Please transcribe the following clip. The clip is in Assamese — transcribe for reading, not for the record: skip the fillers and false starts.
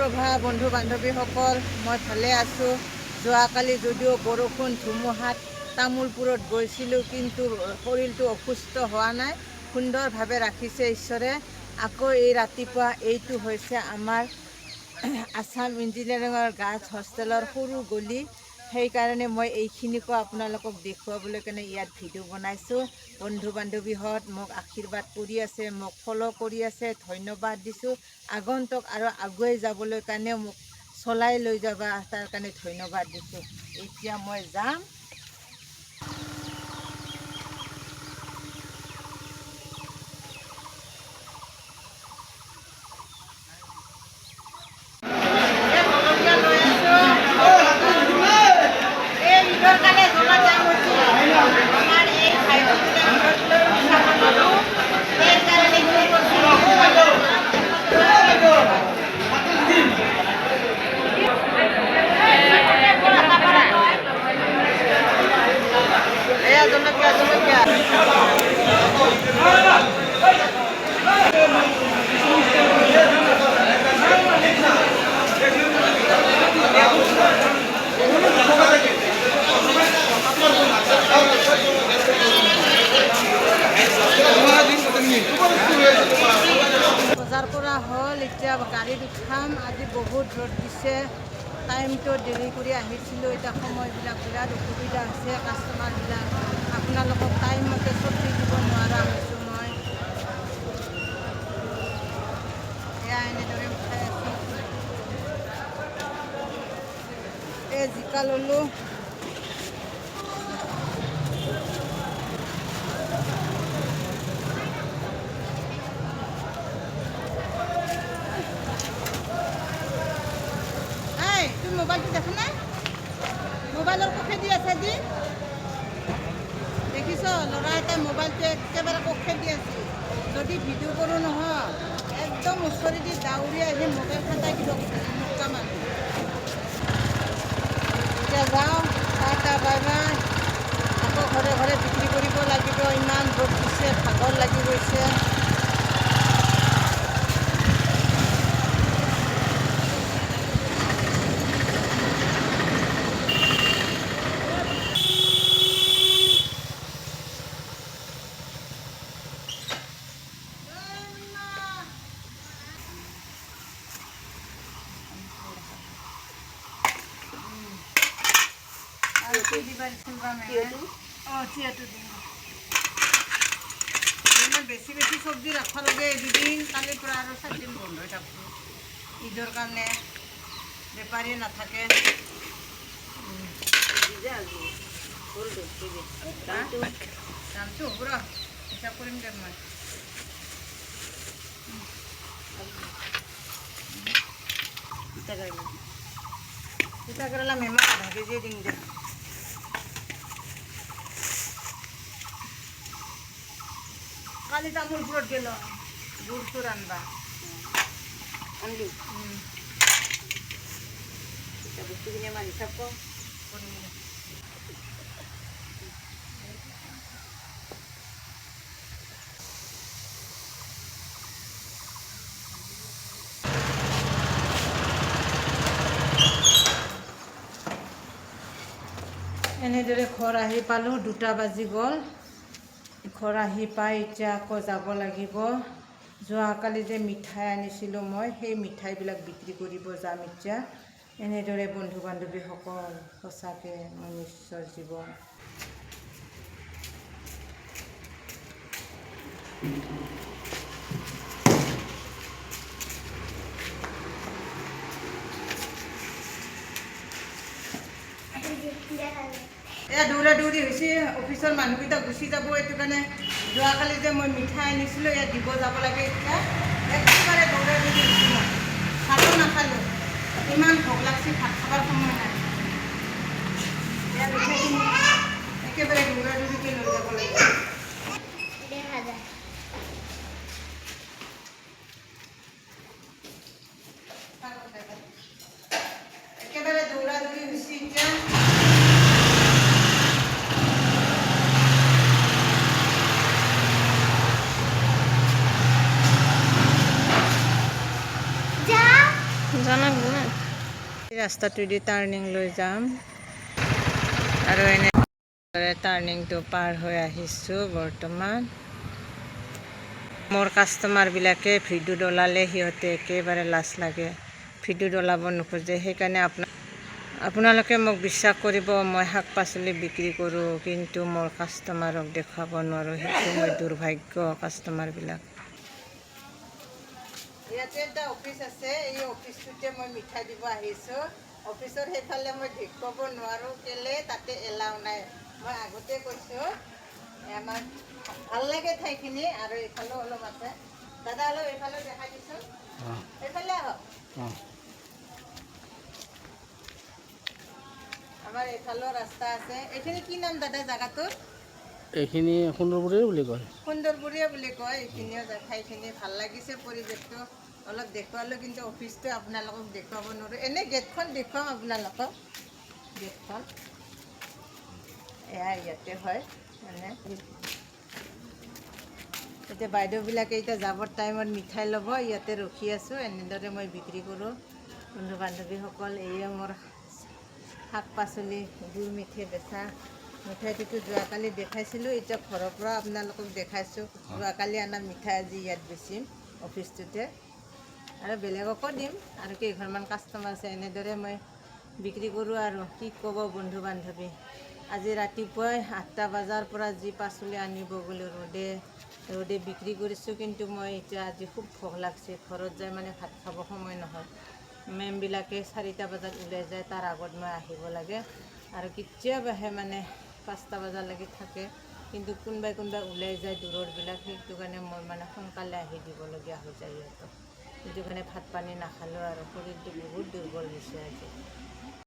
সুপ্ৰভাত বন্ধু বান্ধৱীসকল, মই ভালে আছোঁ। যোৱাকালি যদিও বৰষুণ ধুমুহাত তামোলপুৰত গৈছিলোঁ, কিন্তু শৰীৰটো অসুস্থ হোৱা নাই, সুন্দৰভাৱে ৰাখিছে ঈশ্বৰে। আকৌ এই ৰাতিপুৱা এইটো হৈছে আমাৰ আছাম ইঞ্জিনিয়াৰিঙৰ গাৰ্লছ হোষ্টেলৰ সৰু গলি। সেইকাৰণে মই এইখিনিকো আপোনালোকক দেখুৱাবলৈ কাৰণে ইয়াত ভিডিঅ' বনাইছোঁ। বন্ধু বান্ধৱীহঁত মোক আশীৰ্বাদ কৰি আছে, মোক ফ'ল' কৰি আছে, ধন্যবাদ দিছোঁ। আগন্তুক আৰু আগুৱাই যাবলৈ কাৰণে মোক চলাই লৈ যাবা, তাৰ কাৰণে ধন্যবাদ দিছোঁ। এতিয়া মই যাম। বজাৰ কৰা হ'ল, এতিয়া গাড়ীত উঠাম। আজি বহুত ৰ'দ দিছে, টাইমটো দেৰি কৰি আহিছিলোঁ। এতিয়া সময়বিলাক বিৰাট অসুবিধা হৈছে, কাষ্টমাৰবিলাক আপোনালোকক টাইমমতে চব্জি দিব নোৱাৰা হৈছোঁ মই। এয়া এনেদৰে উঠাই আছোঁ। এই জিকা ল'লোঁ, মোবাইলটো দেখা নাই, মোবাইলৰ কোফে দি আছে যি দেখিছ, ল'ৰা এটাই মোবাইলটো একেবাৰে কোফে দি আছে। যদি ভিডিঅ' কৰোঁ নহয়, একদম ওচৰেদি দাউৰি আহি মোবাইল খাটাই দিব মোকা মানুহ। এতিয়া যাওঁ, টাটা বাই বাই। আকৌ ঘৰে ঘৰে বিক্ৰী কৰিব লাগিব, ইমান ৰ'দ দিছে, ভাগৰ লাগি গৈছে। বেছি বেছি চব্জি ৰাখিব লাগে। দুদিন কালিৰ পৰা আৰু 4 দিন বন্ধ হৈ থাকিব ঈদৰ কাৰণে, বেপাৰী নাথাকে। দামটো হ'ব ৰ, হিচাপ কৰিম দে মই। তিতা কেৰেলা মেমক আধা কেজিয়ে দিম দে। কালি তামোলপুৰত গেল গুড় চুৰ আনবা, আনলি বস্তুখিনি আমাৰ হিচাপ কৰিম। এনেদৰে ঘৰ আহি পালোঁ, 2টা বাজি গ'ল। ঘৰ আহি পাই এতিয়া আকৌ যাব লাগিব। যোৱাকালি যে মিঠাই আনিছিলোঁ মই, সেই মিঠাইবিলাক বিক্ৰী কৰিব যাম এতিয়া। এনেদৰে বন্ধু বান্ধৱীসকল, সঁচাকৈ মনুষ্যৰ জীৱন। এয়া দৌৰা দৌৰি হৈছে, অফিচৰ মানুহকেইটা গুচি যাব। এইটো কাৰণে যোৱাকালি যে মই মিঠাই আনিছিলোঁ, ইয়াত দিব যাব লাগে। এতিয়া একেবাৰে দৌৰা দৌৰি হৈছে, মই ভাতো নাখালোঁ, ইমান ভোক লাগছে, ভাত খাবৰ সময় নাই। ইয়াত মিঠাইখিনি একেবাৰে দৌৰা দৌৰিকৈ লৈ যাব লাগে। একেবাৰে দৌৰা দৌৰি হৈছে এতিয়া। জানা ৰাস্তাটোৱেদি টাৰ্ণিং লৈ যাম আৰু এনে টাৰ্ণিংটো পাৰ হৈ আহিছোঁ বৰ্তমান। মোৰ কাষ্টমাৰবিলাকে ভিডিঅ'ত ওলালে সিহঁতে একেবাৰে লাজ লাগে, ভিডিঅ'ত ওলাব নোখোজে। সেইকাৰণে আপোনালোকে মোক বিশ্বাস কৰিব, মই শাক পাচলি বিক্ৰী কৰোঁ, কিন্তু মোৰ কাষ্টমাৰক দেখুৱাব নোৱাৰোঁ। সেইটো মই দুৰ্ভাগ্য কাষ্টমাৰবিলাক। ইয়াতে এটা অফিচ আছে, এই অফিচটোতে মই মিঠাই দিব আহিছোঁ। অফিচৰ সেইফালে মই দেখুৱাব নোৱাৰোঁ, কেলে তাতে এলাও নাই। মই আগতে কৈছোঁ, আমাৰ ভাল লাগে ঠাইখিনি, আৰু এইফালেও অলপ আছে। দাদা অলপ এইফালেও দেখাই দিছোঁ, এইফালে আহক। আমাৰ এইফালেও ৰাস্তা আছে। এইখিনি কি নাম দাদা জাগাটোৰ? এইখিনি সুন্দৰপুৰীয়া বুলি কয়। সুন্দৰপুৰীয়া বুলি কয়। এইখিনিও ঠাইখিনি ভাল লাগিছে, পৰিৱেশটো অলপ দেখুৱালোঁ, কিন্তু অফিচটো আপোনালোকক দেখুৱাব নোৱাৰোঁ। এনেই গেটখন দেখুৱাম আপোনালোকক, গেটখন এয়া ইয়াতে হয়। মানে এতিয়া বাইদেউবিলাকে এতিয়া যাবৰ টাইমত মিঠাই ল'ব, ইয়াতে ৰখি আছোঁ। এনেদৰে মই বিক্ৰী কৰোঁ। বন্ধু বান্ধৱীসকল, এয়ে মোৰ শাক পাচলি গুৰ মিঠৈ বেচা। মিঠাইটোতো যোৱাকালি দেখাইছিলোঁ, এতিয়া ঘৰৰ পৰা আপোনালোকক দেখাইছোঁ। যোৱাকালি অনা মিঠাই আজি ইয়াত বেচিম অফিচটোতে, আৰু বেলেগকো দিম, আৰু কেইঘৰমান কাষ্টমাৰ আছে। এনেদৰে মই বিক্ৰী কৰোঁ। আৰু কি ক'ব বন্ধু বান্ধৱী, আজি ৰাতিপুৱাই 8টা বজাৰ পৰা যি পাচলি আনিব গ'লোঁ, ৰ'দে বিক্ৰী কৰিছোঁ। কিন্তু মই এতিয়া আজি খুব ভোক লাগছে, ঘৰত যাই মানে ভাত খাব সময় নহয়। মেমবিলাকে 4টা বজাত ওলাই যায়, তাৰ আগত মই আহিব লাগে। আৰু কেতিয়াবাহে মানে 5টা বজালৈকে থাকে, কিন্তু কোনোবাই ওলাই যায় দূৰৰবিলাক। সেইটো কাৰণে মই মানে সোনকালে আহি দিবলগীয়া হৈ যায় সিহঁতক। সেইটো কাৰণে ভাত পানী নাখালোঁ, আৰু শৰীৰটো বহুত দুৰ্বল হৈছে আজি।